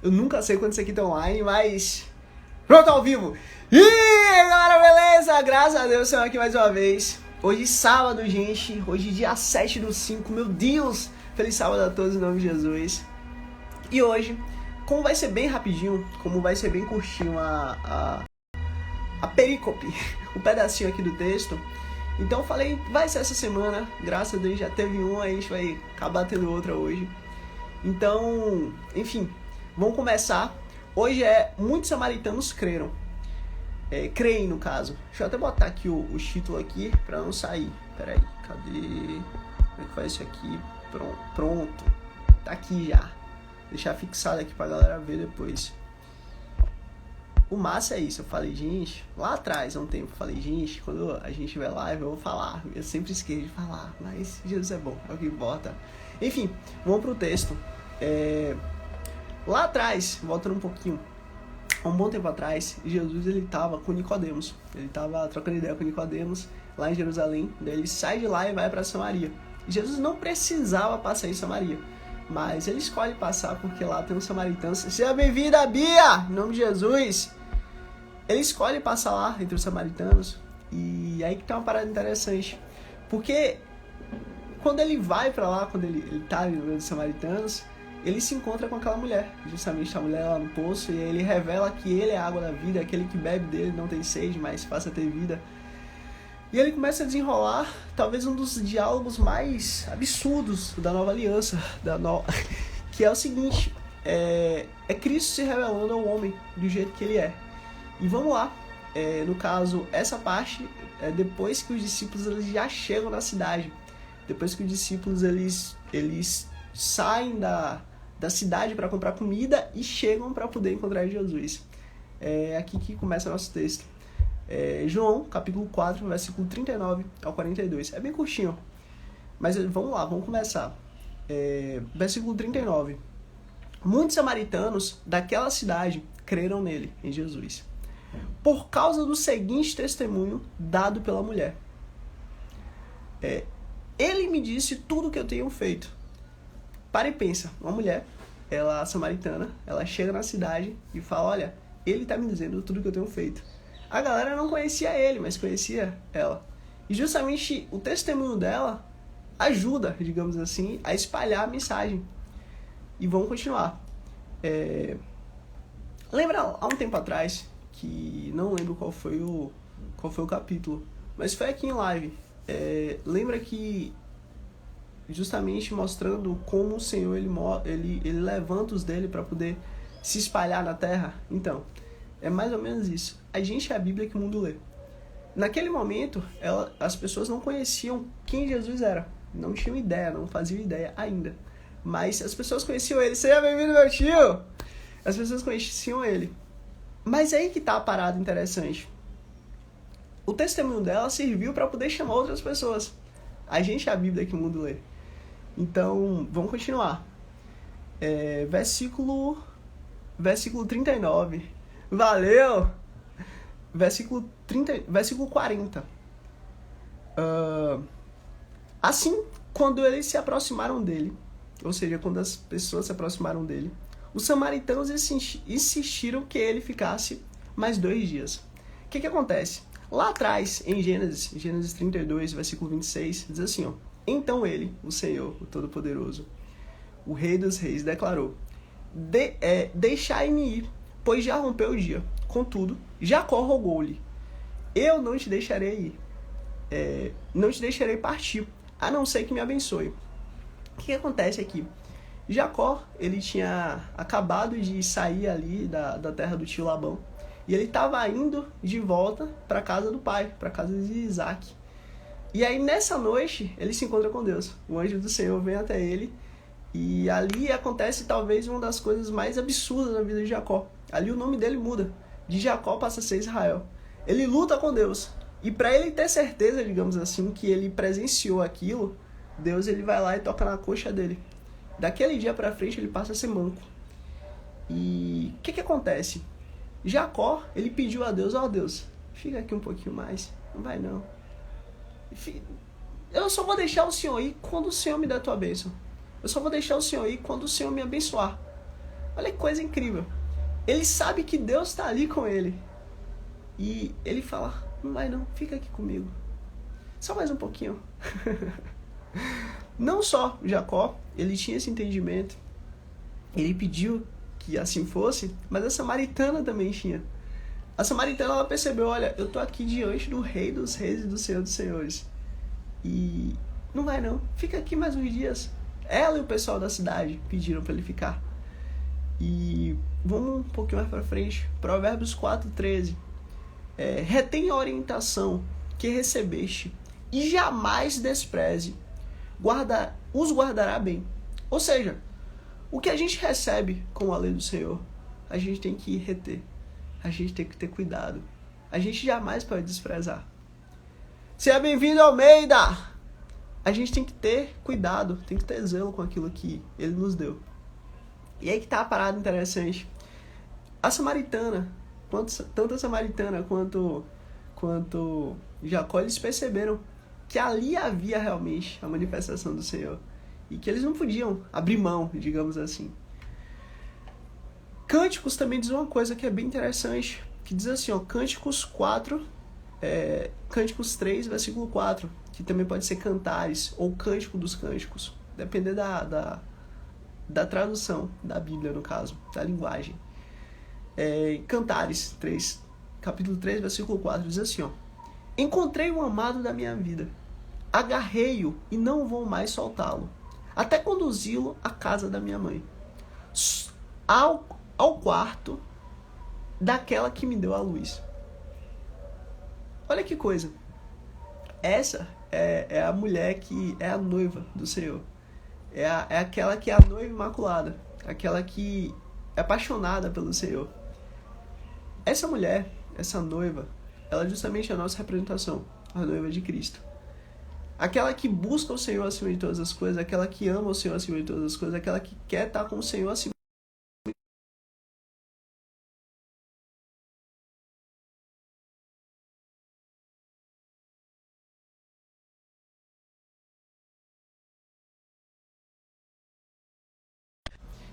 Eu nunca sei quando isso aqui tá online, mas... Pronto, ao vivo! E aí, galera, beleza? Graças a Deus, estamos aqui mais uma vez. Hoje sábado, gente. Hoje dia 7/5. Meu Deus! Feliz sábado a todos, em nome de Jesus. E hoje, como vai ser bem rapidinho, como vai ser bem curtinho a perícope, o pedacinho aqui do texto, então eu falei, vai ser essa semana. Graças a Deus já teve uma, a gente vai acabar tendo outra hoje. Então, enfim, vamos começar. Hoje muitos samaritanos creram. Creem, no caso. Deixa eu até botar aqui o título aqui pra não sair. Peraí, cadê? Como é que faz isso aqui? Pronto. Tá aqui já. Deixar fixado aqui pra galera ver depois. O massa é isso. Eu falei, gente, lá atrás, há um tempo, eu falei, gente, quando a gente tiver live, eu vou falar. Eu sempre esqueço de falar, mas Jesus é bom, é o que importa. Enfim, vamos pro texto. Lá atrás, voltando um pouquinho, há um bom tempo atrás, Jesus ele estava com Nicodemos. Ele estava trocando ideia com Nicodemos lá em Jerusalém. Daí ele sai de lá e vai para Samaria. Jesus não precisava passar em Samaria, mas ele escolhe passar porque lá tem um samaritano. Seja bem-vinda, Bia! Em nome de Jesus! Ele escolhe passar lá entre os samaritanos. E aí que tá uma parada interessante. Porque quando ele vai para lá, quando ele tá no meio dos samaritanos, ele se encontra com aquela mulher, justamente a mulher lá no poço, e ele revela que ele é a água da vida, aquele que bebe dele não tem sede, mas passa a ter vida. E ele começa a desenrolar talvez um dos diálogos mais absurdos da nova aliança, que é o seguinte, é Cristo se revelando ao homem do jeito que ele é. E vamos lá, no caso, essa parte é depois que os discípulos eles já chegam na cidade, depois que os discípulos eles saem da cidade para comprar comida e chegam para poder encontrar Jesus. É aqui que começa o nosso texto. João, capítulo 4, versículo 39 ao 42. É bem curtinho, mas vamos lá, vamos começar. Versículo 39. Muitos samaritanos daquela cidade creram nele, em Jesus, por causa do seguinte testemunho dado pela mulher. Ele me disse tudo o que eu tenho feito. Para e pensa, uma mulher, ela samaritana, ela chega na cidade e fala, olha, ele tá me dizendo tudo que eu tenho feito. A galera não conhecia ele, mas conhecia ela. E justamente o testemunho dela ajuda, digamos assim, a espalhar a mensagem. E vamos continuar. Lembra há um tempo atrás, que não lembro qual foi o capítulo, mas foi aqui em live. Lembra que justamente mostrando como o Senhor ele levanta os dele para poder se espalhar na terra? Então, é mais ou menos isso. A gente é a Bíblia que o mundo lê. Naquele momento, as pessoas não conheciam quem Jesus era. Não tinham ideia, não faziam ideia ainda. Mas as pessoas conheciam ele. Seja bem-vindo, meu tio! As pessoas conheciam ele. Mas aí que tá a parada interessante. O testemunho dela serviu para poder chamar outras pessoas. A gente é a Bíblia que o mundo lê. Então, vamos continuar. Versículo 39. Valeu! Versículo 40. Assim, quando eles se aproximaram dele, ou seja, quando as pessoas se aproximaram dele, os samaritanos insistiram que ele ficasse mais 2 dias. O que acontece? Lá atrás, em Gênesis 32, versículo 26, diz assim, ó, então ele, o Senhor, o Todo-Poderoso, o Rei dos Reis, declarou, deixai-me ir, pois já rompeu o dia. Contudo, Jacó rogou-lhe, eu não te deixarei ir, não te deixarei partir, a não ser que me abençoe. O que acontece aqui? Jacó, ele tinha acabado de sair ali da terra do tio Labão, e ele estava indo de volta para a casa do pai, para a casa de Isaac. E aí, nessa noite, ele se encontra com Deus. O anjo do Senhor vem até ele. E ali acontece talvez uma das coisas mais absurdas na vida de Jacó. Ali o nome dele muda. De Jacó passa a ser Israel. Ele luta com Deus. E para ele ter certeza, digamos assim, que ele presenciou aquilo, Deus ele vai lá e toca na coxa dele. Daquele dia para frente, ele passa a ser manco. E o que acontece? Jacó, ele pediu a Deus, ó Deus, fica aqui um pouquinho mais. Não vai não. Eu só vou deixar o Senhor ir quando o Senhor me der a tua bênção. Eu só vou deixar o Senhor ir quando o Senhor me abençoar. Olha que coisa incrível. Ele sabe que Deus está ali com ele. E ele fala, não vai não, fica aqui comigo. Só mais um pouquinho. Não só Jacó, ele tinha esse entendimento. Ele pediu que assim fosse, mas a samaritana também tinha. A samaritana, ela percebeu, olha, eu tô aqui diante do Rei dos Reis e do Senhor dos Senhores. E não vai não, fica aqui mais uns dias. Ela e o pessoal da cidade pediram para ele ficar. E vamos um pouquinho mais para frente. Provérbios 4:13. Retém a orientação que recebeste e jamais despreze. Os guardará bem. Ou seja, o que a gente recebe com a lei do Senhor, a gente tem que reter. A gente tem que ter cuidado. A gente jamais pode desprezar. Seja bem-vindo, Almeida! A gente tem que ter cuidado, tem que ter zelo com aquilo que ele nos deu. E aí que tá a parada interessante. A samaritana, tanto a samaritana quanto Jacó, eles perceberam que ali havia realmente a manifestação do Senhor. E que eles não podiam abrir mão, digamos assim. Cânticos também diz uma coisa que é bem interessante, que diz assim, Cânticos 3, versículo 4, que também pode ser cantares ou cântico dos cânticos, depender da tradução da Bíblia, no caso, da linguagem. Cantares 3, capítulo 3, versículo 4, diz assim, encontrei o amado da minha vida, agarrei-o e não vou mais soltá-lo, até conduzi-lo à casa da minha mãe, ao quarto daquela que me deu a luz. Olha que coisa. Essa é a mulher que é a noiva do Senhor. É aquela que é a noiva imaculada. Aquela que é apaixonada pelo Senhor. Essa mulher, essa noiva, ela é justamente a nossa representação. A noiva de Cristo. Aquela que busca o Senhor acima de todas as coisas. Aquela que ama o Senhor acima de todas as coisas. Aquela que quer estar com o Senhor acima.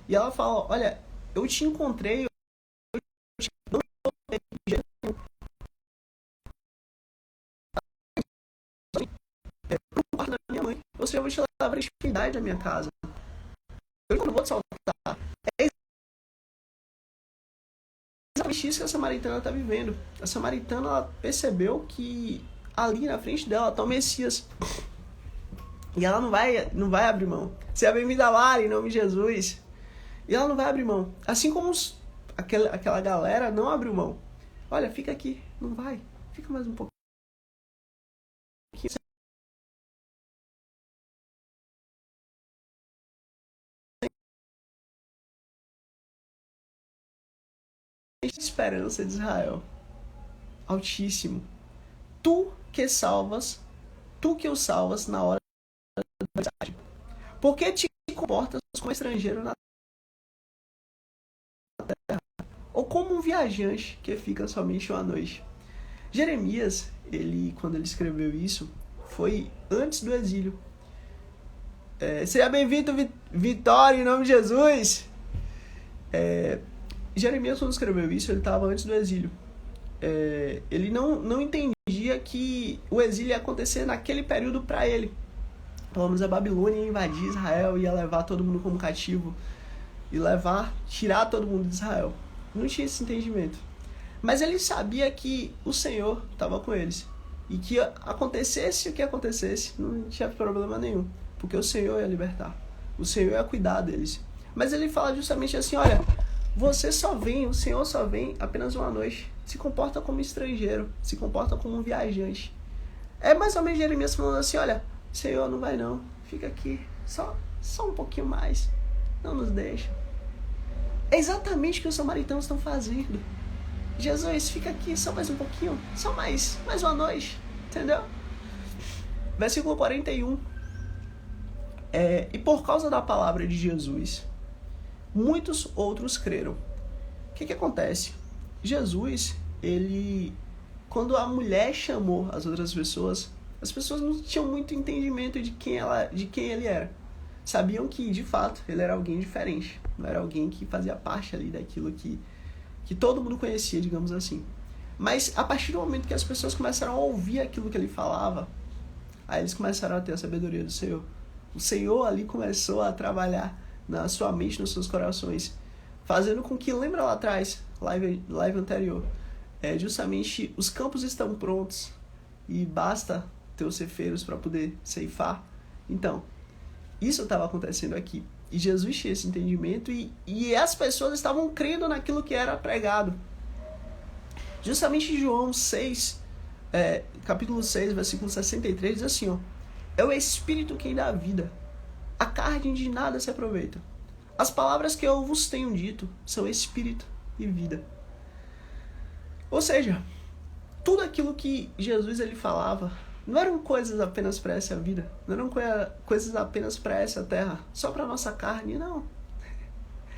E ela fala, olha, eu te encontrei, pro quarto da minha mãe. Ou seja, eu vou te levar para a intimidade da minha casa. Eu não vou te soltar. É exatamente isso que a samaritana está vivendo. A samaritana, ela percebeu que ali na frente dela está o Messias. E ela não vai abrir mão. Seja bem-vinda, Lara, em nome de Jesus. E ela não vai abrir mão. Assim como aquela galera não abriu mão. Olha, fica aqui. Não vai. Fica mais um pouquinho. Esperança de Israel. Altíssimo. Tu que o salvas na hora da adversidade. Por que te comportas como estrangeiro na terra? Ou como um viajante que fica somente uma noite? Jeremias, quando ele escreveu isso, foi antes do exílio. Seja bem-vindo, Vitória, em nome de Jesus. Jeremias, quando escreveu isso, ele estava antes do exílio. Ele não entendia que o exílio ia acontecer naquele período para ele. Pelo menos a Babilônia ia invadir Israel, ia levar todo mundo como cativo, e tirar todo mundo de Israel. Não tinha esse entendimento. Mas ele sabia que o Senhor estava com eles. E que acontecesse o que acontecesse, não tinha problema nenhum. Porque o Senhor ia libertar. O Senhor ia cuidar deles. Mas ele fala justamente assim, olha, o Senhor só vem apenas uma noite. Se comporta como estrangeiro, se comporta como um viajante. É mais ou menos Jeremias falando assim, olha, Senhor, não vai não, fica aqui, só um pouquinho mais, não nos deixa. É exatamente o que os samaritanos estão fazendo. Jesus, fica aqui só mais um pouquinho, só mais uma noite, entendeu? Versículo 41. E por causa da palavra de Jesus, muitos outros creram. O que acontece? Jesus, quando a mulher chamou as outras pessoas, as pessoas não tinham muito entendimento de quem ele era. sabiam que, de fato, ele era alguém diferente. Não era alguém que fazia parte ali daquilo que todo mundo conhecia, digamos assim. Mas a partir do momento que as pessoas começaram a ouvir aquilo que ele falava, aí eles começaram a ter a sabedoria do Senhor. O Senhor ali começou a trabalhar na sua mente, nos seus corações, fazendo com que, lembra lá atrás, live anterior, justamente os campos estão prontos e basta ter os ceifeiros para poder ceifar. Então, isso estava acontecendo aqui. E Jesus tinha esse entendimento e as pessoas estavam crendo naquilo que era pregado. Justamente em João 6, capítulo 6, versículo 63, diz assim, ó: é o Espírito quem dá a vida. A carne de nada se aproveita. As palavras que eu vos tenho dito são Espírito e vida. Ou seja, tudo aquilo que Jesus ele falava não eram coisas apenas para essa vida, não eram coisas apenas para essa terra, só para nossa carne, não.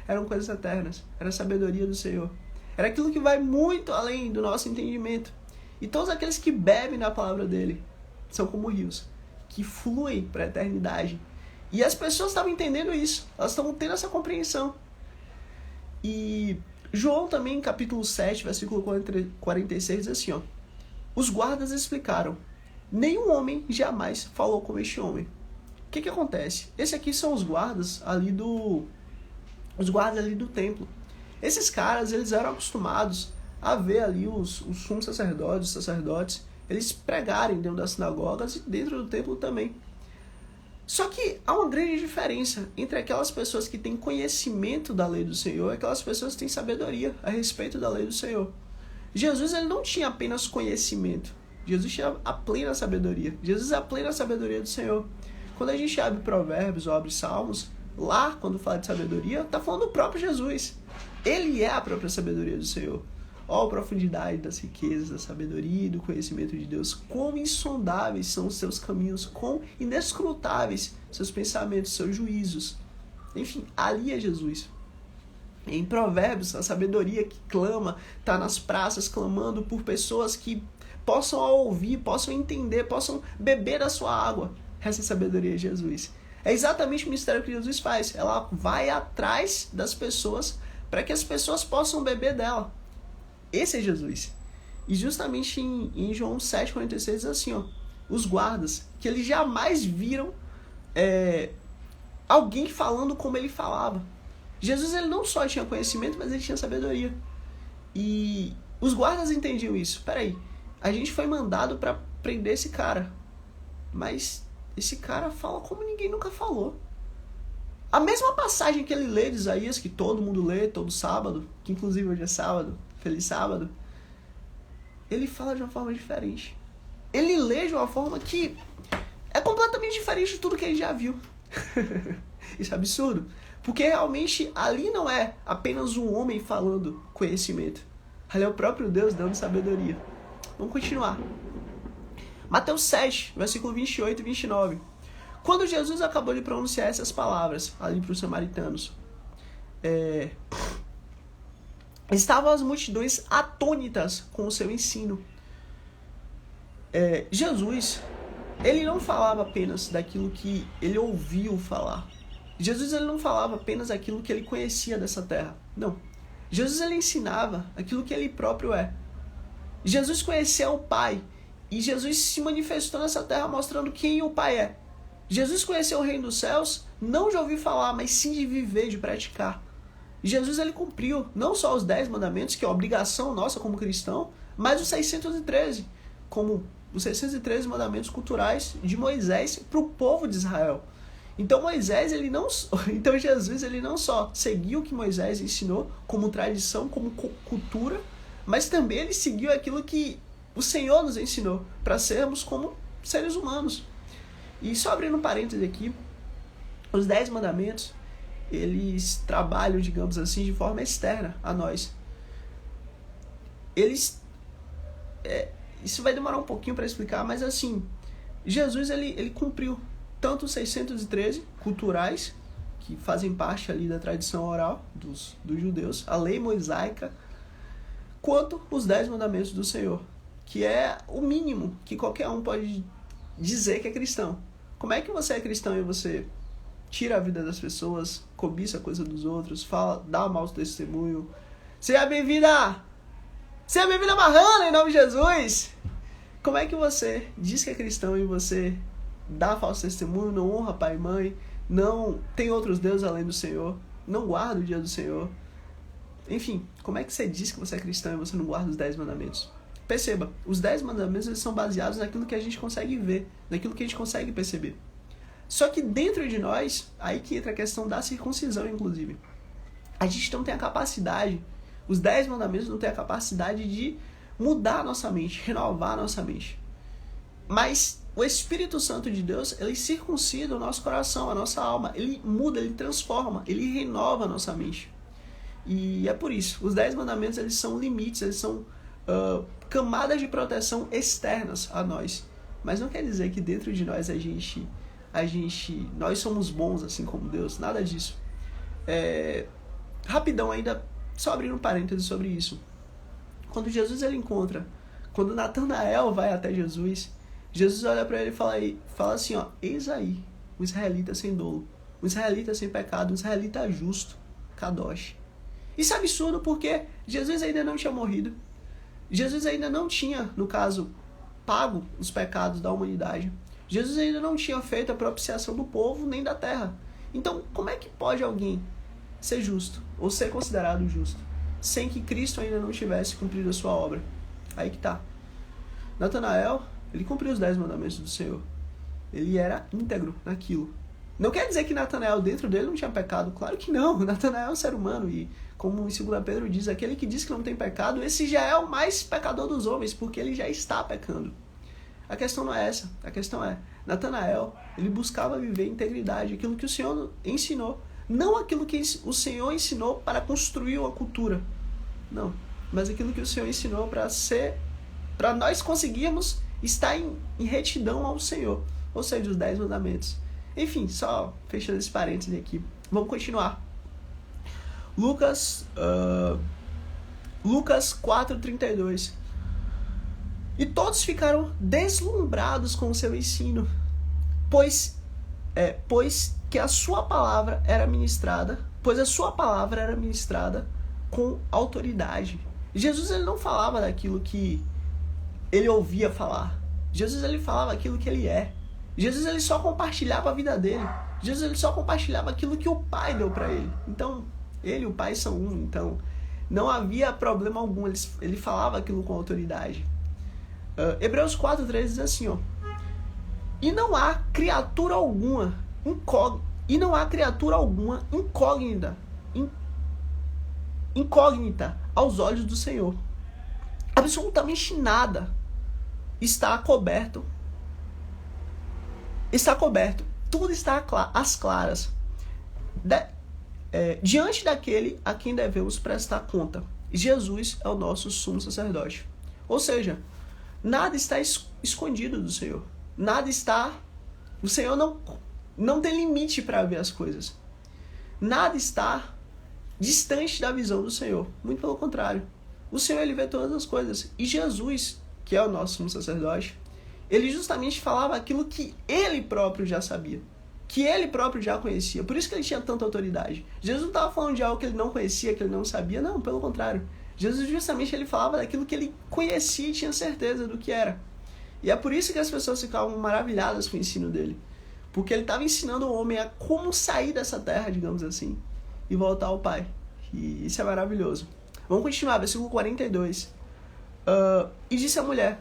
Eram coisas eternas, era a sabedoria do Senhor. Era aquilo que vai muito além do nosso entendimento. E todos aqueles que bebem na palavra dele são como rios, que fluem para a eternidade. E as pessoas estavam entendendo isso, elas estavam tendo essa compreensão. E João também, capítulo 7, versículo 46, diz assim, ó: os guardas explicaram: nenhum homem jamais falou como este homem. O que acontece? Esses aqui são os guardas ali do templo. Esses caras, eles eram acostumados a ver ali os sumos sacerdotes, os sacerdotes, eles pregarem dentro das sinagogas e dentro do templo também. Só que há uma grande diferença entre aquelas pessoas que têm conhecimento da lei do Senhor e aquelas pessoas que têm sabedoria a respeito da lei do Senhor. Jesus ele não tinha apenas conhecimento. Jesus tinha a plena sabedoria. Jesus é a plena sabedoria do Senhor. Quando a gente abre Provérbios ou abre Salmos, lá, quando fala de sabedoria, está falando do próprio Jesus. Ele é a própria sabedoria do Senhor. Ó, a profundidade das riquezas, da sabedoria e do conhecimento de Deus. Quão insondáveis são os seus caminhos, quão inescrutáveis seus pensamentos, seus juízos. Enfim, ali é Jesus. Em Provérbios, a sabedoria que clama, está nas praças clamando por pessoas que possam ouvir, possam entender, possam beber da sua água. Essa sabedoria é Jesus. É exatamente o mistério que Jesus faz. Ela vai atrás das pessoas para que as pessoas possam beber dela. Esse é Jesus. E justamente em João 7,46 diz assim, ó: os guardas, que eles jamais viram alguém falando como ele falava. Jesus ele não só tinha conhecimento, mas ele tinha sabedoria. E os guardas entendiam isso. Peraí, a gente foi mandado para prender esse cara, mas esse cara fala como ninguém nunca falou. A mesma passagem que ele lê de Isaías, que todo mundo lê todo sábado, que inclusive hoje é sábado, feliz sábado, ele fala de uma forma diferente. Ele lê de uma forma que é completamente diferente de tudo que ele já viu. Isso é absurdo. Porque realmente ali não é apenas um homem falando conhecimento. Ali é o próprio Deus dando sabedoria. Vamos continuar. Mateus 7, versículo 28 e 29. Quando Jesus acabou de pronunciar essas palavras ali para os samaritanos, estavam as multidões atônitas com o seu ensino. Jesus, ele não falava apenas daquilo que ele ouviu falar. Jesus ele não falava apenas aquilo que ele conhecia dessa terra. Não. Jesus ele ensinava aquilo que ele próprio é. Jesus conhecia o Pai. E Jesus se manifestou nessa terra mostrando quem o Pai é. Jesus conheceu o reino dos céus, não de ouvir falar, mas sim de viver, de praticar. Jesus ele cumpriu não só os 10 mandamentos, que é a obrigação nossa como cristão, mas os 613, como os 613 mandamentos culturais de Moisés para o povo de Israel. Então Jesus ele não só seguiu o que Moisés ensinou como tradição, como cultura, mas também ele seguiu aquilo que o Senhor nos ensinou para sermos como seres humanos. E só abrindo um parêntese aqui, os 10 mandamentos, eles trabalham, digamos assim, de forma externa a nós. Isso vai demorar um pouquinho para explicar, mas assim, Jesus ele cumpriu tanto os 613 culturais, que fazem parte ali da tradição oral dos judeus, a lei mosaica, quanto os 10 mandamentos do Senhor, que é o mínimo que qualquer um pode dizer que é cristão. Como é que você é cristão e você tira a vida das pessoas, cobiça a coisa dos outros, dá mau testemunho. Seja bem-vinda! Seja bem-vinda, Marrana, em nome de Jesus! Como é que você diz que é cristão e você dá falso testemunho, não honra pai e mãe, não tem outros deuses além do Senhor, não guarda o dia do Senhor? Enfim, como é que você diz que você é cristão e você não guarda os 10 mandamentos? Perceba, os 10 mandamentos eles são baseados naquilo que a gente consegue ver, naquilo que a gente consegue perceber. Só que dentro de nós, aí que entra a questão da circuncisão, inclusive. A gente não tem a capacidade, os 10 mandamentos não têm a capacidade de mudar a nossa mente, renovar a nossa mente. Mas o Espírito Santo de Deus, ele circuncida o nosso coração, a nossa alma. Ele muda, ele transforma, ele renova a nossa mente. E é por isso, os 10 mandamentos eles são limites, eles são camadas de proteção externas a nós. Mas não quer dizer que dentro de nós nós somos bons assim como Deus, nada disso. Rapidão ainda, só abrindo um parênteses sobre isso. Quando quando Natanael vai até Jesus, Jesus olha para ele e fala assim, ó, eis aí, um israelita sem dolo, um israelita sem pecado, um israelita justo, Kadosh. Isso é absurdo porque Jesus ainda não tinha morrido. Jesus ainda não tinha, no caso, pago os pecados da humanidade. Jesus ainda não tinha feito a propiciação do povo nem da terra. Então, como é que pode alguém ser justo ou ser considerado justo sem que Cristo ainda não tivesse cumprido a sua obra? Aí que tá. Natanael, ele cumpriu os 10 mandamentos do Senhor. Ele era íntegro naquilo. Não quer dizer que Natanael dentro dele não tinha pecado. Claro que não. Natanael é um ser humano e, como em 2 Pedro diz, aquele que diz que não tem pecado, esse já é o mais pecador dos homens, porque ele já está pecando. A questão não é essa. A questão é, Natanael, ele buscava viver integridade, aquilo que o Senhor ensinou. Não aquilo que o Senhor ensinou para construir uma cultura. Não. Mas aquilo que o Senhor ensinou para nós conseguirmos estar em retidão ao Senhor. Ou seja, os 10 mandamentos. Enfim, só fechando esse parênteses aqui. Vamos continuar. Lucas 4:32. E todos ficaram deslumbrados com o seu ensino, pois que a sua palavra era ministrada, com autoridade. Jesus ele não falava daquilo que ele ouvia falar. Jesus ele falava aquilo que ele é. Jesus ele só compartilhava a vida dele. Jesus ele só compartilhava aquilo que o Pai deu para ele. Então, ele e o Pai são um. Então, não havia problema algum. Ele falava aquilo com autoridade. Hebreus 4:3 diz assim, ó. E não há criatura alguma incógnita aos olhos do Senhor. Absolutamente nada está coberto. Tudo está às claras. Diante daquele a quem devemos prestar conta. Jesus é o nosso sumo sacerdote. Ou seja, nada está escondido do Senhor. O Senhor não tem limite para ver as coisas. Nada está distante da visão do Senhor. Muito pelo contrário. O Senhor ele vê todas as coisas. E Jesus, que é o nosso sumo sacerdote, ele justamente falava aquilo que ele próprio já sabia, que ele próprio já conhecia. Por isso que ele tinha tanta autoridade. Jesus não estava falando de algo que ele não conhecia, que ele não sabia. Não, pelo contrário. Jesus justamente ele falava daquilo que ele conhecia e tinha certeza do que era. E é por isso que as pessoas ficavam maravilhadas com o ensino dele. Porque ele estava ensinando o homem a como sair dessa terra, digamos assim, e voltar ao Pai. E isso é maravilhoso. Vamos continuar, versículo 42. E disse a mulher: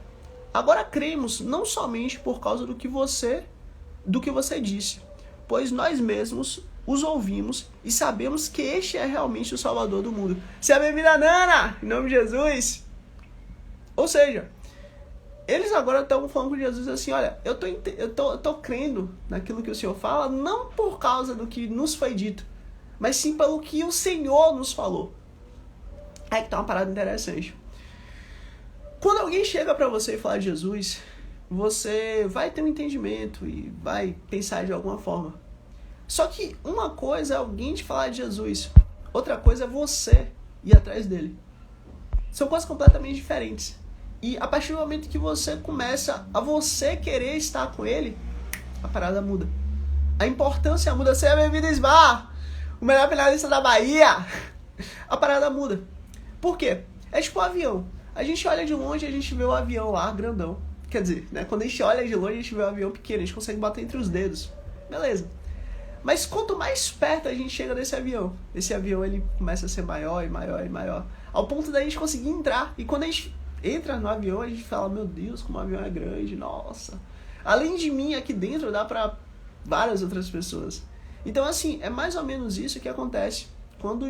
agora cremos não somente por causa do que você disse, pois nós mesmos os ouvimos e sabemos que este é realmente o Salvador do mundo. Seja bem-vinda, Nana! Em nome de Jesus! Ou seja, eles agora estão falando com Jesus assim, olha, eu tô crendo naquilo que o Senhor fala, não por causa do que nos foi dito, mas sim pelo que o Senhor nos falou. Aí que tá uma parada interessante. Quando alguém chega para você e fala de Jesus, você vai ter um entendimento e vai pensar de alguma forma. Só que uma coisa é alguém te falar de Jesus, outra coisa é você ir atrás dele. São coisas completamente diferentes. E a partir do momento que você começa a você querer estar com ele, a parada muda. A importância muda. Seja bem-vindo, Ismar, o melhor finalista da Bahia. A parada muda. Por quê? É tipo um avião. A gente olha de longe e a gente vê o avião lá, grandão. Quer dizer, né? Quando a gente olha de longe, a gente vê o avião pequeno. A gente consegue bater entre os dedos. Beleza. Mas quanto mais perto a gente chega desse avião, esse avião ele começa a ser maior e maior e maior. Ao ponto da gente conseguir entrar. E quando a gente entra no avião, a gente fala, meu Deus, como o avião é grande, nossa. Além de mim, aqui dentro dá pra várias outras pessoas. Então, assim, é mais ou menos isso que acontece. Quando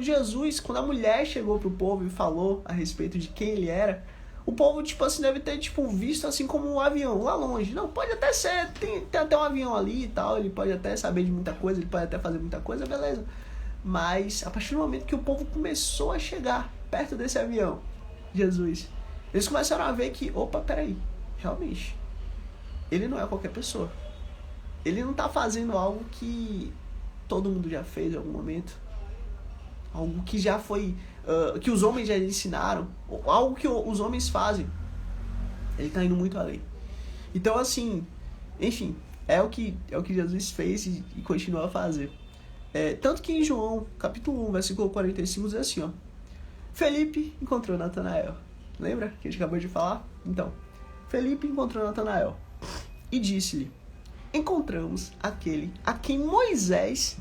a mulher chegou pro povo e falou a respeito de quem ele era, o povo, tipo assim, deve ter, tipo, visto assim como um avião lá longe. Não, pode até ser, tem até um avião ali e tal, ele pode até saber de muita coisa, ele pode até fazer muita coisa, beleza. Mas, a partir do momento que o povo começou a chegar perto desse avião, Jesus, eles começaram a ver que, opa, peraí, realmente, ele não é qualquer pessoa. Ele não tá fazendo algo que todo mundo já fez em algum momento. Algo que já foi, que os homens já ensinaram, algo que os homens fazem. Ele está indo muito além. Então, assim, enfim, é o que Jesus fez e continua a fazer. Tanto que em João, capítulo 1, versículo 45, diz assim, ó. Felipe encontrou Natanael. Lembra que a gente acabou de falar? Então, Felipe encontrou Natanael e disse-lhe, encontramos aquele a quem Moisés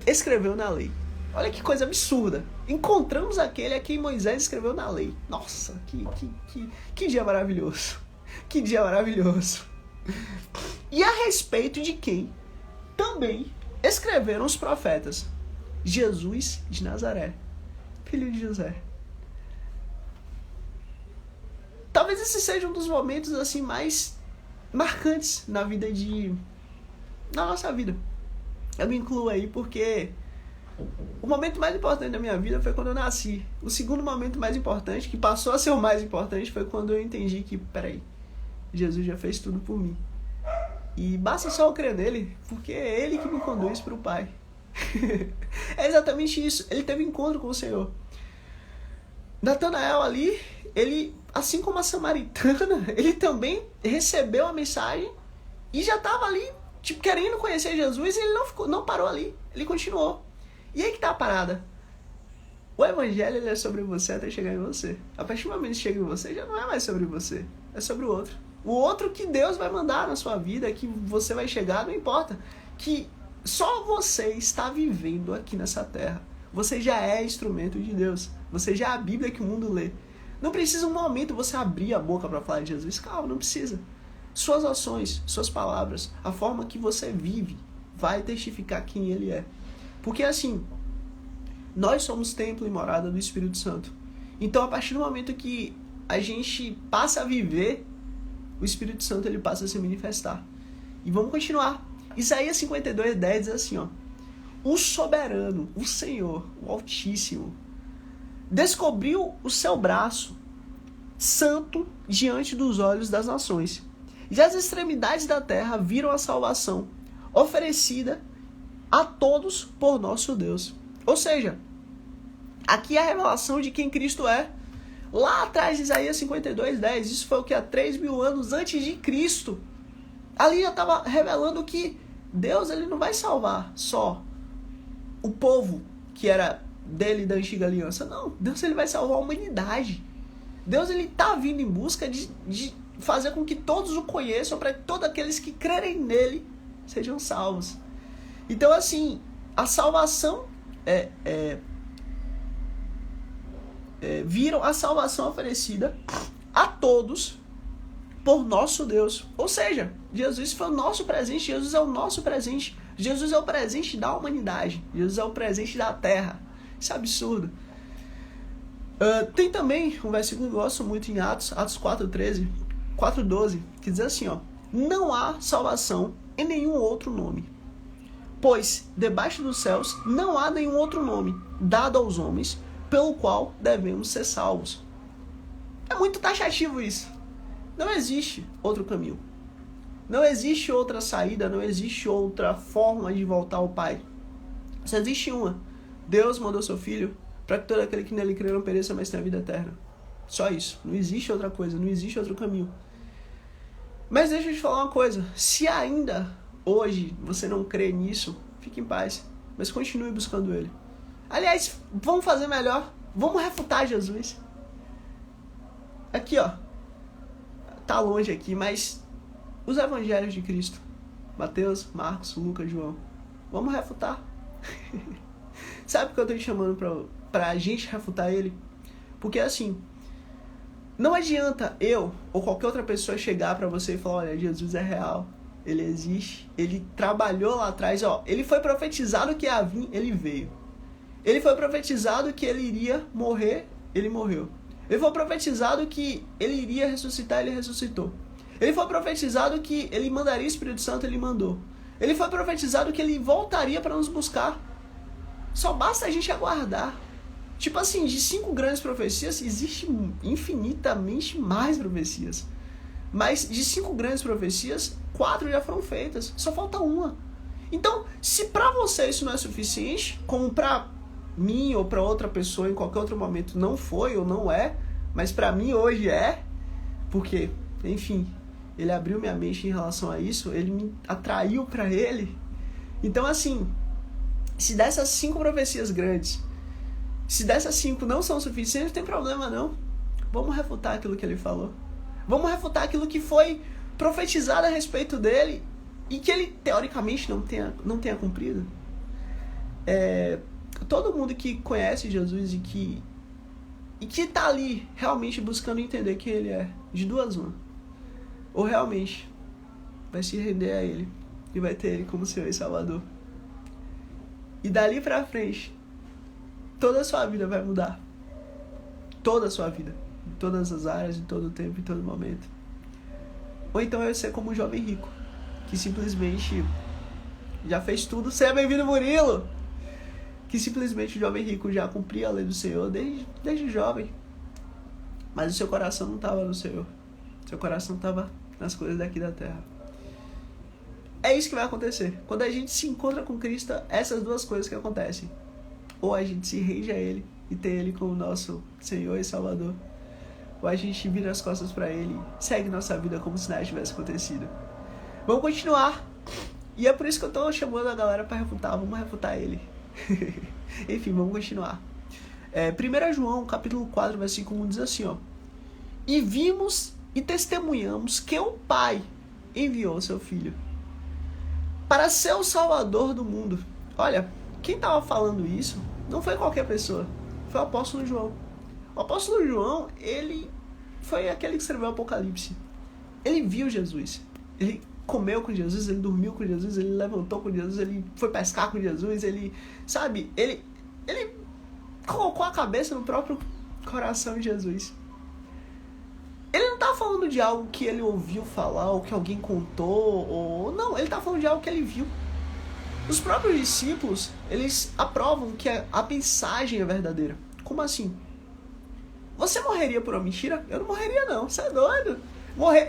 escreveu na lei. Olha que coisa absurda. Encontramos aquele a quem Moisés escreveu na lei. Nossa, que dia maravilhoso. Que dia maravilhoso. E a respeito de quem também escreveram os profetas. Jesus de Nazaré, filho de José. Talvez esse seja um dos momentos assim mais marcantes na nossa vida. Eu me incluo aí porque o momento mais importante da minha vida foi quando eu nasci. O segundo momento mais importante, que passou a ser o mais importante, foi quando eu entendi que, peraí, Jesus já fez tudo por mim. E basta só eu crer nele, porque é ele que me conduz para o Pai. É exatamente isso. Ele teve encontro com o Senhor. Natanael ali, ele, assim como a samaritana, ele também recebeu a mensagem e já estava ali, tipo, querendo conhecer Jesus, e ele não parou ali. Ele continuou. E aí que tá a parada. O evangelho ele é sobre você até chegar em você. A partir do momento que chega em você, já não é mais sobre você. É sobre o outro. O outro que Deus vai mandar na sua vida, que você vai chegar, não importa. Que só você está vivendo aqui nessa terra. Você já é instrumento de Deus. Você já é a Bíblia que o mundo lê. Não precisa um momento você abrir a boca para falar de Jesus. Calma, não precisa. Suas ações, suas palavras, a forma que você vive, vai testificar quem Ele é. Porque assim, nós somos templo e morada do Espírito Santo. Então, a partir do momento que a gente passa a viver, o Espírito Santo ele passa a se manifestar. E vamos continuar. Isaías 52:10 diz assim, ó. O soberano, o Senhor, o Altíssimo, descobriu o seu braço santo diante dos olhos das nações. E as extremidades da terra viram a salvação oferecida a todos por nosso Deus. Ou seja, aqui é a revelação de quem Cristo é. Lá atrás de Isaías 52:10, isso foi o que há 3.000 anos antes de Cristo. Ali já estava revelando que Deus ele não vai salvar só o povo que era dele da antiga aliança. Não, Deus ele vai salvar a humanidade. Deus ele está vindo em busca de fazer com que todos o conheçam, para que todos aqueles que crerem nele sejam salvos. Então, assim, a salvação viram a salvação oferecida a todos por nosso Deus. Ou seja, Jesus foi o nosso presente, Jesus é o nosso presente, Jesus é o presente da humanidade, Jesus é o presente da terra. Isso é absurdo. Tem também um versículo que eu gosto muito em Atos 4:12, que diz assim, ó: não há salvação em nenhum outro nome, pois debaixo dos céus não há nenhum outro nome dado aos homens pelo qual devemos ser salvos. É muito taxativo isso. Não existe outro caminho. Não existe outra saída, não existe outra forma de voltar ao Pai. Só existe uma. Deus mandou seu Filho para que todo aquele que nele crê não pereça, mas tenha vida eterna. Só isso. Não existe outra coisa, não existe outro caminho. Mas deixa eu te falar uma coisa. Se ainda hoje você não crê nisso, fique em paz, mas continue buscando ele. Aliás, vamos fazer melhor, vamos refutar Jesus. Aqui, ó, tá longe aqui, mas os evangelhos de Cristo, Mateus, Marcos, Lucas, João, vamos refutar. Sabe por que eu tô te chamando pra gente refutar ele? Porque assim, não adianta eu ou qualquer outra pessoa chegar pra você e falar, olha, Jesus é real, ele existe, ele trabalhou lá atrás, ó, ele foi profetizado que ia vir, ele veio. Ele foi profetizado que ele iria morrer, ele morreu. Ele foi profetizado que ele iria ressuscitar, ele ressuscitou. Ele foi profetizado que ele mandaria o Espírito Santo, ele mandou. Ele foi profetizado que ele voltaria para nos buscar. Só basta a gente aguardar. Tipo assim, de 5 grandes profecias, existe infinitamente mais profecias. Mas de 5 grandes profecias, 4 já foram feitas. Só falta uma. Então, se pra você isso não é suficiente, como pra mim ou pra outra pessoa em qualquer outro momento não foi ou não é, mas pra mim hoje é, porque, enfim, ele abriu minha mente em relação a isso, ele me atraiu pra ele. Então, assim, se dessas 5 profecias grandes, se dessas 5 não são suficientes, não tem problema não. Vamos refutar aquilo que ele falou. Vamos refutar aquilo que foi profetizado a respeito dele e que ele, teoricamente, não tenha cumprido. Todo mundo que conhece Jesus e que tá ali realmente buscando entender quem ele é, de duas mãos, ou realmente vai se render a ele e vai ter ele como Senhor e Salvador. E dali pra frente, toda a sua vida vai mudar. Toda a sua vida. Em todas as áreas, em todo o tempo, em todo momento. Ou então eu ser como um jovem rico, que simplesmente já fez tudo. Seja bem-vindo, Murilo! Que simplesmente o jovem rico já cumpria a lei do Senhor desde jovem. Mas o seu coração não estava no Senhor. Seu coração estava nas coisas daqui da terra. É isso que vai acontecer. Quando a gente se encontra com Cristo, essas duas coisas que acontecem. Ou a gente se rende a Ele e tem Ele como nosso Senhor e Salvador. Ou a gente vira as costas para Ele e segue nossa vida como se nada tivesse acontecido. Vamos continuar. E é por isso que eu estou chamando a galera para refutar. Vamos refutar Ele. Enfim, vamos continuar. 1 João, capítulo 4, versículo 1 diz assim, ó. E vimos e testemunhamos que o Pai enviou o seu Filho para ser o Salvador do mundo. Olha, quem estava falando isso não foi qualquer pessoa, foi o apóstolo João. O apóstolo João, ele foi aquele que escreveu o Apocalipse. Ele viu Jesus, ele comeu com Jesus, ele dormiu com Jesus, ele levantou com Jesus, ele foi pescar com Jesus, ele colocou a cabeça no próprio coração de Jesus. Ele não está falando de algo que ele ouviu falar, ou que alguém contou, ou não, ele está falando de algo que ele viu. Os próprios discípulos, eles aprovam que a mensagem é verdadeira. Como assim? Você morreria por uma mentira? Eu não morreria não, você é doido?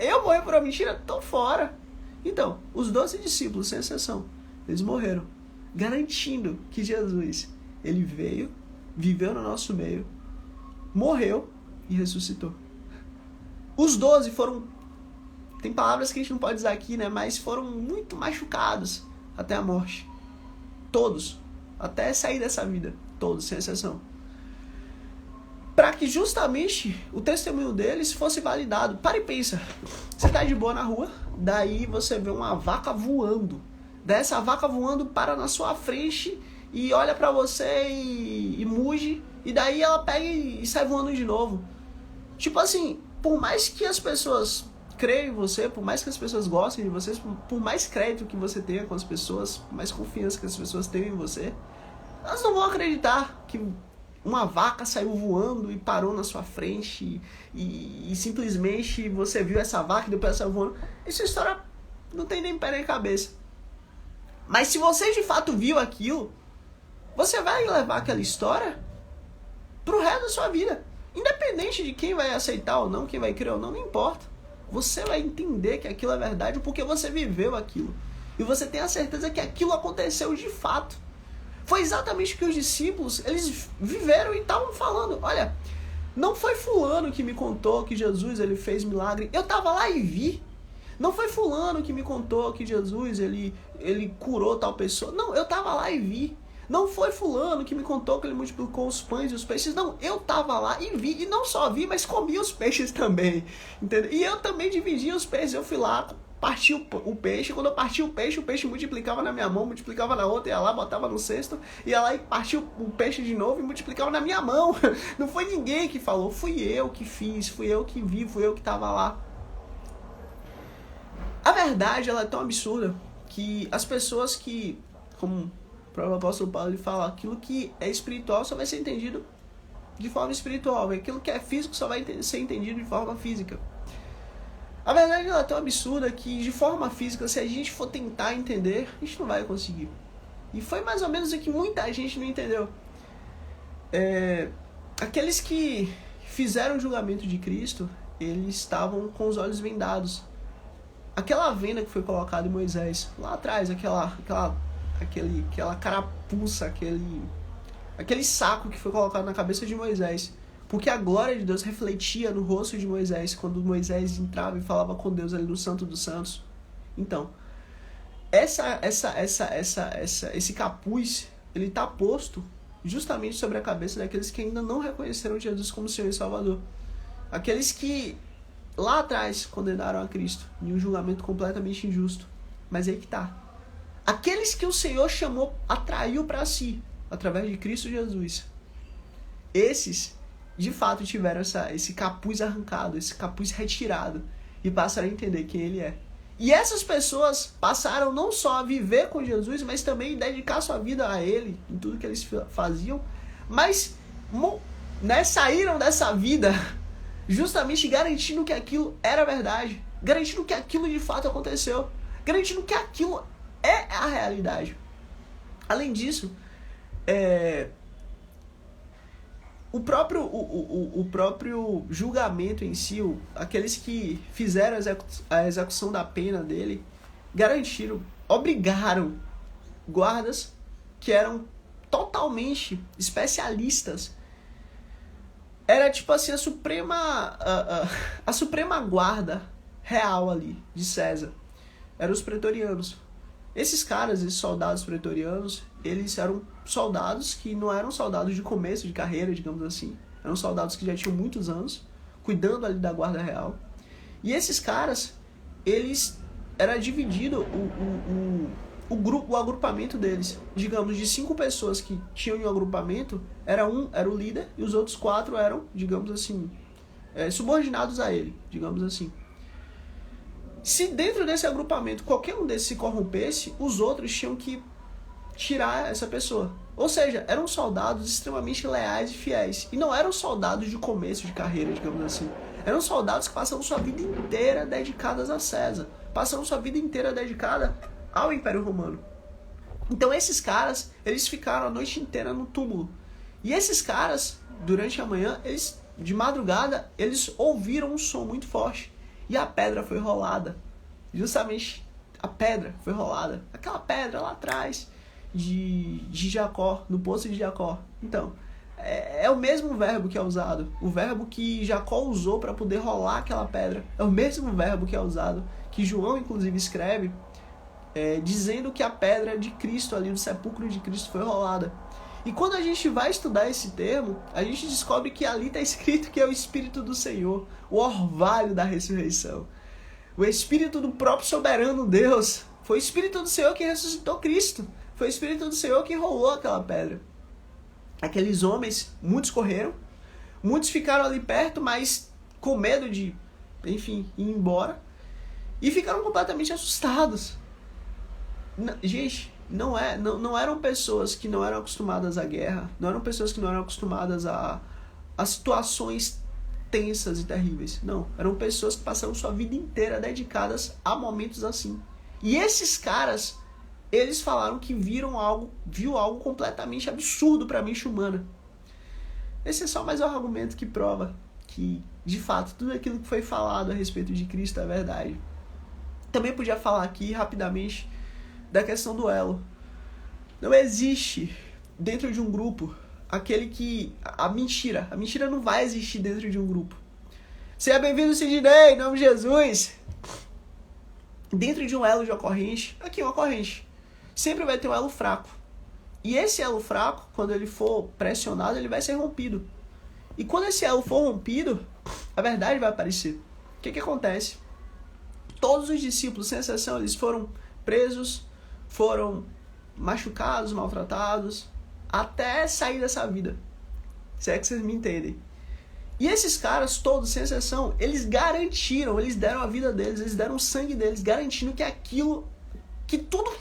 Eu morrer por uma mentira? Tô fora. Então, os 12 discípulos, sem exceção, eles morreram, garantindo que Jesus, ele veio, viveu no nosso meio, morreu e ressuscitou. Os 12 foram, tem palavras que a gente não pode usar aqui, né? Mas foram muito machucados até a morte. Todos. Até sair dessa vida. Todos, sem exceção. Para que justamente o testemunho deles fosse validado. Para e pensa. Você tá de boa na rua, daí você vê uma vaca voando. Daí essa vaca voando para na sua frente e olha para você e muge. E daí ela pega e sai voando de novo. Tipo assim, por mais que as pessoas creiam em você, por mais que as pessoas gostem de você, por mais crédito que você tenha com as pessoas, por mais confiança que as pessoas tenham em você, elas não vão acreditar que uma vaca saiu voando e parou na sua frente e simplesmente você viu essa vaca e depois ela saiu voando. Essa história não tem nem pé nem cabeça. Mas se você de fato viu aquilo, você vai levar aquela história pro resto da sua vida. Independente de quem vai aceitar ou não, quem vai crer ou não, não importa. Você vai entender que aquilo é verdade porque você viveu aquilo. E você tem a certeza que aquilo aconteceu de fato. Foi exatamente o que os discípulos, eles viveram e estavam falando. Olha, não foi fulano que me contou que Jesus ele fez milagre. Eu estava lá e vi. Não foi fulano que me contou que Jesus, ele curou tal pessoa. Não, eu tava lá e vi. Não foi fulano que me contou que ele multiplicou os pães e os peixes. Não, eu tava lá e vi. E não só vi, mas comi os peixes também. Entendeu? E eu também dividi os peixes. Eu fui lá, parti o peixe. Quando eu parti o peixe multiplicava na minha mão, multiplicava na outra, ia lá, botava no cesto, ia lá e partia o peixe de novo e multiplicava na minha mão. Não foi ninguém que falou, fui eu que fiz, fui eu que vi, fui eu que tava lá. A verdade, ela é tão absurda que as pessoas que, como o próprio apóstolo Paulo ele fala, aquilo que é espiritual só vai ser entendido de forma espiritual, aquilo que é físico só vai ser entendido de forma física. A verdade ela é tão absurda que de forma física, se a gente for tentar entender, a gente não vai conseguir. E foi mais ou menos o que muita gente não entendeu. Aqueles que fizeram o julgamento de Cristo, eles estavam com os olhos vendados. Aquela venda que foi colocada em Moisés, lá atrás, aquela carapuça, aquele saco que foi colocado na cabeça de Moisés, porque a glória de Deus refletia no rosto de Moisés quando Moisés entrava e falava com Deus ali no Santo dos Santos. Então, esse capuz, ele está posto justamente sobre a cabeça daqueles que ainda não reconheceram Jesus como Senhor e Salvador. Aqueles que lá atrás condenaram a Cristo em um julgamento completamente injusto. Mas aí que tá. Aqueles que o Senhor chamou, atraiu para si, através de Cristo Jesus. Esses, de fato, tiveram esse capuz arrancado, esse capuz retirado. E passaram a entender quem Ele é. E essas pessoas passaram não só a viver com Jesus, mas também dedicar sua vida a Ele, em tudo que eles faziam. Mas saíram dessa vida justamente garantindo que aquilo era verdade, garantindo que aquilo de fato aconteceu, garantindo que aquilo é a realidade. Além disso, o próprio julgamento em si, aqueles que fizeram a execução da pena dele, obrigaram guardas que eram totalmente especialistas. Era tipo assim, a suprema guarda real ali, de César. Eram os pretorianos. Esses caras, esses soldados pretorianos, eles eram soldados que não eram soldados de começo de carreira, digamos assim. Eram soldados que já tinham muitos anos, cuidando ali da guarda real. E esses caras, eles... Era dividido o agrupamento deles. Digamos, de 5 pessoas que tinham um agrupamento, era o líder e os outros 4 eram, digamos assim, subordinados a ele, digamos assim. Se dentro desse agrupamento qualquer um desses se corrompesse, os outros tinham que tirar essa pessoa. Ou seja, eram soldados extremamente leais e fiéis. E não eram soldados de começo de carreira, digamos assim. Eram soldados que passaram sua vida inteira dedicadas a César. Passaram sua vida inteira dedicada ao Império Romano. Então esses caras, eles ficaram a noite inteira no túmulo. E esses caras, durante a manhã, de madrugada, eles ouviram um som muito forte. E a pedra foi rolada. Justamente a pedra foi rolada. Aquela pedra lá atrás de Jacó, no poço de Jacó. Então, é o mesmo verbo que é usado. O verbo que Jacó usou para poder rolar aquela pedra. É o mesmo verbo que é usado, que João inclusive escreve, dizendo que a pedra de Cristo ali, do sepulcro de Cristo, foi rolada. E quando a gente vai estudar esse termo, a gente descobre que ali está escrito que é o Espírito do Senhor, o orvalho da ressurreição. O Espírito do próprio soberano Deus. Foi o Espírito do Senhor que ressuscitou Cristo. Foi o Espírito do Senhor que rolou aquela pedra. Aqueles homens, muitos correram, muitos ficaram ali perto, mas com medo de, enfim, ir embora. E ficaram completamente assustados. Gente, não eram pessoas que não eram acostumadas à guerra, não eram pessoas que não eram acostumadas a situações tensas e terríveis. Não, eram pessoas que passaram sua vida inteira dedicadas a momentos assim. E esses caras, eles falaram que viu algo completamente absurdo para a mente humana. Esse é só mais um argumento que prova que, de fato, tudo aquilo que foi falado a respeito de Cristo é verdade. Também podia falar aqui, rapidamente, da questão do elo. Não existe, dentro de um grupo, aquele que... A mentira não vai existir dentro de um grupo. Seja bem-vindo, Sidney, em nome de Jesus. dentro de um elo de uma corrente, aqui uma corrente, sempre vai ter um elo fraco. E esse elo fraco, quando ele for pressionado, ele vai ser rompido. E quando esse elo for rompido, a verdade vai aparecer. O que acontece? Todos os discípulos, sem exceção, eles foram presos, foram machucados, maltratados, até sair dessa vida. Se é que vocês me entendem. E esses caras todos, sem exceção, eles garantiram, eles deram a vida deles, eles deram o sangue deles, garantindo que aquilo, que tudo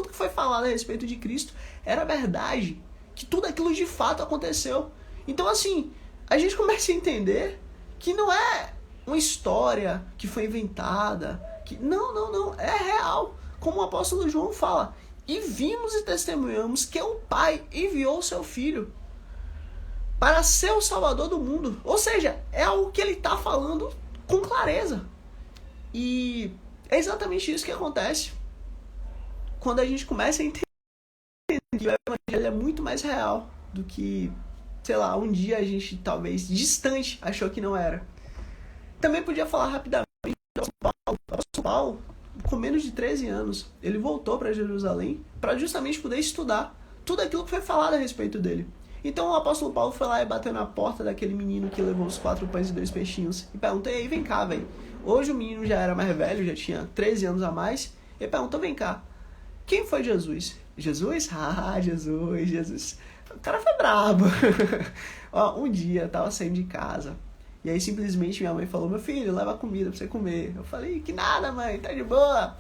que foi falado a respeito de Cristo era verdade, que tudo aquilo de fato aconteceu. Então assim, a gente começa a entender que não é uma história que foi inventada, que não, é real. Como o apóstolo João fala, e vimos e testemunhamos que o Pai enviou o seu Filho para ser o Salvador do mundo. Ou seja, é algo que ele está falando com clareza. E é exatamente isso que acontece quando a gente começa a entender que o Evangelho é muito mais real do que, sei lá, um dia a gente talvez distante achou que não era. Também podia falar rapidamente do apóstolo Paulo, com menos de 13 anos, ele voltou para Jerusalém para justamente poder estudar tudo aquilo que foi falado a respeito dele. Então o apóstolo Paulo foi lá e bateu na porta daquele menino que levou os 4 pães e 2 peixinhos e perguntou: ei, vem cá, velho. Hoje o menino já era mais velho, já tinha 13 anos a mais. Ele perguntou: vem cá, quem foi Jesus? Jesus? Ah, Jesus. O cara foi brabo. Ó, um dia eu tava saindo de casa e aí simplesmente minha mãe falou: meu filho, leva comida pra você comer. Eu falei: que nada, mãe, tá de boa.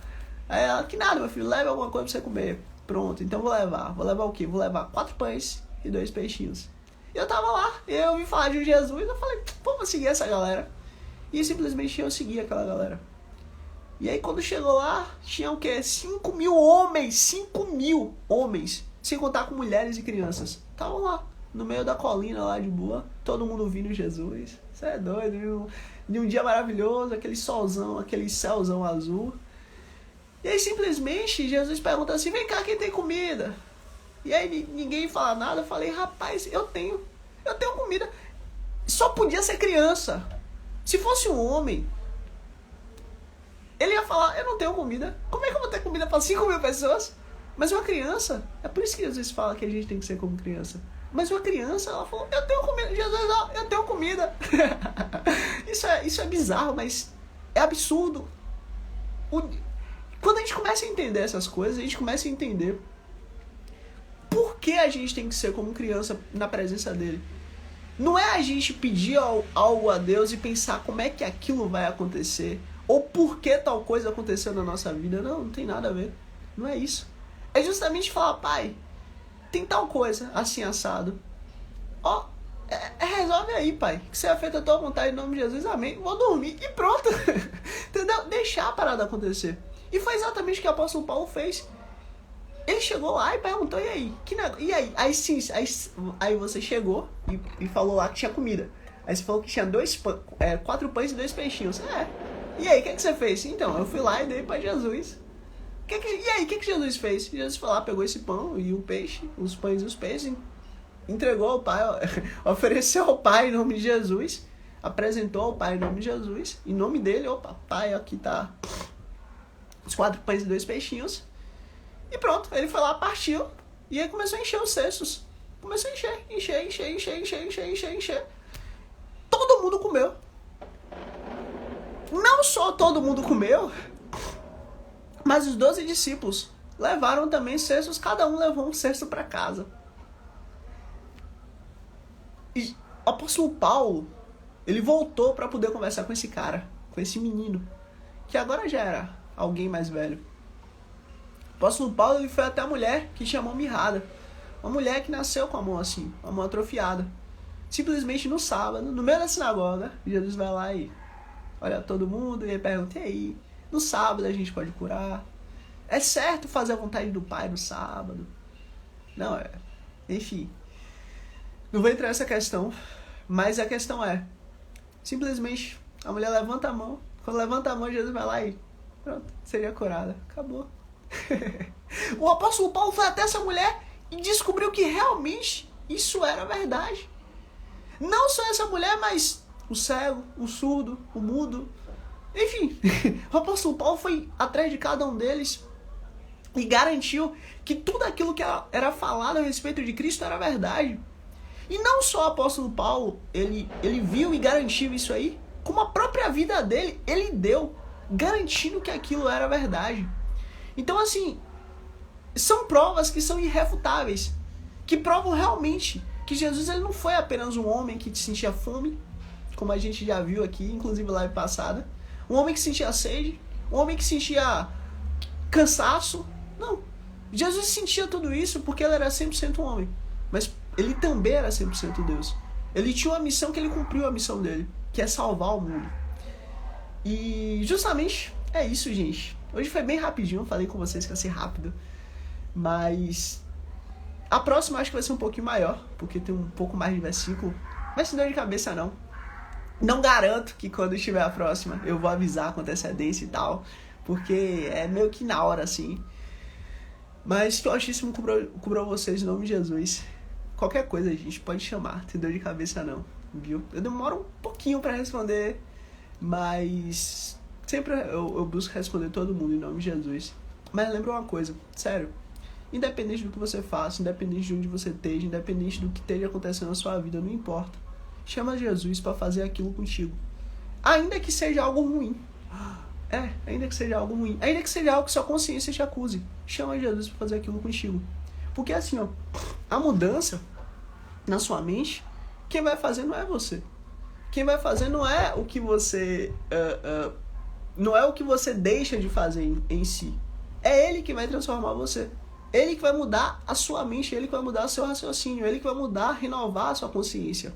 Aí ela: que nada, meu filho, leva alguma coisa pra você comer. Pronto, então vou levar. Vou levar o quê? Vou levar 4 pães e 2 peixinhos. E eu tava lá, eu ouvi falar de Jesus, eu falei: pô, vou seguir essa galera. E simplesmente eu segui aquela galera. E aí quando chegou lá, tinha o quê? 5 mil homens, 5 mil homens, sem contar com mulheres e crianças. Estavam lá, no meio da colina lá de boa, todo mundo ouvindo Jesus. Isso é doido, viu? De um dia maravilhoso, aquele solzão, aquele céuzão azul. E aí simplesmente Jesus pergunta assim: vem cá, quem tem comida? E aí ninguém fala nada. Eu falei: rapaz, eu tenho comida. Só podia ser criança. Se fosse um homem, ele ia falar: eu não tenho comida. Como é que eu vou ter comida para 5 mil pessoas? Mas uma criança, é por isso que Jesus fala que a gente tem que ser como criança. Mas uma criança, ela falou: eu tenho comida. Jesus, não, eu tenho comida. Isso é bizarro, mas é absurdo. Quando a gente começa a entender essas coisas, a gente começa a entender por que a gente tem que ser como criança na presença dele. Não é a gente pedir algo a Deus e pensar como é que aquilo vai acontecer, ou por que tal coisa aconteceu na nossa vida. Não tem nada a ver. Não é isso. É justamente falar: pai, tem tal coisa, assim, assado. Ó, resolve aí, pai. Que seja feita a tua vontade em nome de Jesus, amém. Vou dormir e pronto. Entendeu? Deixar a parada acontecer. E foi exatamente o que o apóstolo Paulo fez. Ele chegou lá e perguntou: e aí? E aí? Aí você chegou e falou lá que tinha comida. Aí você falou que tinha 4 pães e 2 peixinhos. E aí, o que você fez? Então, eu fui lá e dei para Jesus. E aí, o que Jesus fez? Jesus foi lá, pegou esse pão e o peixe, os pães e os peixes, entregou ao Pai, ofereceu ao Pai em nome de Jesus, apresentou ao Pai em nome de Jesus, em nome dele: opa, Pai, aqui tá os 4 pães e 2 peixinhos. E pronto, ele foi lá, partiu, e aí começou a encher os cestos. Começou a encher. Todo mundo comeu. Não só todo mundo comeu, mas os 12 discípulos levaram também cestos, cada um levou um cesto para casa. E o apóstolo Paulo, ele voltou para poder conversar com esse cara, com esse menino, que agora já era alguém mais velho. O apóstolo Paulo, ele foi até a mulher que tinha a mão mirrada. Uma mulher que nasceu com a mão assim, a mão atrofiada. Simplesmente no sábado, no meio da sinagoga, Jesus vai lá e olha todo mundo e ele pergunta: e aí, no sábado a gente pode curar? É certo fazer a vontade do Pai no sábado? Não, enfim. Não vou entrar nessa questão, mas a questão é, simplesmente, a mulher levanta a mão. Quando levanta a mão, Jesus vai lá e pronto, seria curada. Acabou. O apóstolo Paulo foi até essa mulher e descobriu que realmente isso era verdade. Não só essa mulher, mas o cego, o surdo, o mudo, Enfim, o apóstolo Paulo foi atrás de cada um deles e garantiu que tudo aquilo que era falado a respeito de Cristo era verdade. E não só o apóstolo Paulo, ele viu e garantiu isso aí, como a própria vida dele, ele deu, garantindo que aquilo era verdade. Então, assim, são provas que são irrefutáveis, que provam realmente que Jesus ele não foi apenas um homem que sentia fome, como a gente já viu aqui, inclusive live passada, um homem que sentia sede, um homem que sentia cansaço. Não, Jesus sentia tudo isso porque ele era 100% homem, mas ele também era 100% Deus. Ele tinha uma missão que ele cumpriu a missão dele, que é salvar o mundo. E justamente é isso, gente. Hoje foi bem rapidinho, eu falei com vocês que ia ser rápido, mas a próxima acho que vai ser um pouquinho maior, porque tem um pouco mais de versículo, mas sem dor de cabeça não. Não garanto que quando estiver a próxima eu vou avisar com antecedência e tal, porque é meio que na hora assim. Mas que o Altíssimo cubra vocês em nome de Jesus. Qualquer coisa, gente, pode chamar, tem dor de cabeça não, viu? Eu demoro um pouquinho pra responder, mas sempre eu busco responder todo mundo em nome de Jesus. Mas lembra uma coisa, sério, independente do que você faça, independente de onde você esteja, independente do que esteja acontecendo na sua vida, não importa. Chama Jesus para fazer aquilo contigo. Ainda que seja algo ruim. Ainda que seja algo ruim. Ainda que seja algo que sua consciência te acuse. Chama Jesus para fazer aquilo contigo. Porque assim, ó, a mudança na sua mente, quem vai fazer não é você. Quem vai fazer não é o que você não é o que você deixa de fazer em si. É Ele que vai transformar você. Ele que vai mudar a sua mente, Ele que vai mudar o seu raciocínio, Ele que vai mudar, renovar a sua consciência.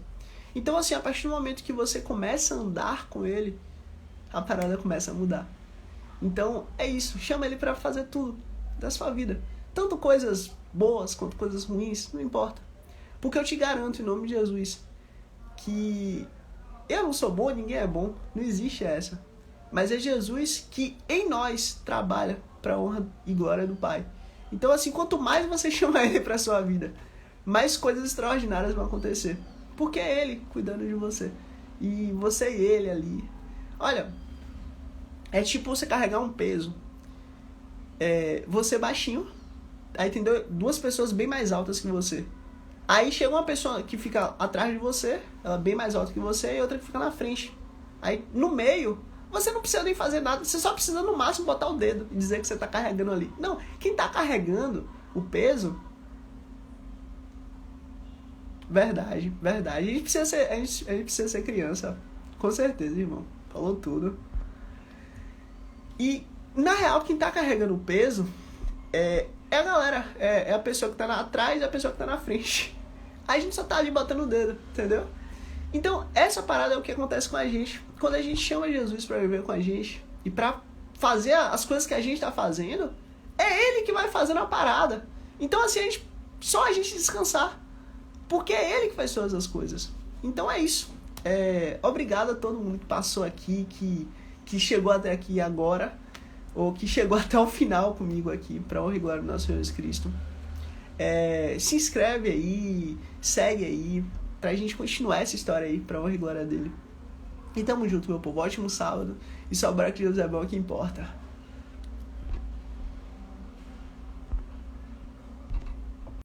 Então assim, a partir do momento que você começa a andar com Ele, a parada começa a mudar. Então é isso, chama Ele para fazer tudo da sua vida. Tanto coisas boas quanto coisas ruins, não importa. Porque eu te garanto, em nome de Jesus, que eu não sou bom, ninguém é bom, não existe essa. Mas é Jesus que em nós trabalha para a honra e glória do Pai. Então assim, quanto mais você chama Ele para sua vida, mais coisas extraordinárias vão acontecer. Porque é Ele cuidando de você. E você e Ele ali. Olha, é tipo você carregar um peso. Você baixinho, aí tem duas pessoas bem mais altas que você. Aí chega uma pessoa que fica atrás de você, ela bem mais alta que você, e outra que fica na frente. Aí no meio, você não precisa nem fazer nada, você só precisa no máximo botar o dedo e dizer que você está carregando ali. Não, quem está carregando o peso... Verdade. A gente precisa ser criança. Com certeza, irmão. Falou tudo. E, na real, quem tá carregando o peso é a galera. É a pessoa que tá atrás e a pessoa que tá na frente. A gente só tá ali botando o dedo, entendeu? Então, essa parada é o que acontece com a gente. Quando a gente chama Jesus pra viver com a gente e pra fazer as coisas que a gente tá fazendo, é Ele que vai fazendo a parada. Então, assim, só a gente descansar. Porque é Ele que faz todas as coisas. Então é isso. Obrigado a todo mundo que passou aqui, que chegou até aqui agora, ou que chegou até o final comigo aqui, para honra e glória do nosso Senhor Jesus Cristo. Se inscreve aí, segue aí, pra gente continuar essa história aí, pra honra e glória dele. E tamo junto, meu povo. Ótimo sábado. E só que Deus é bom, que importa.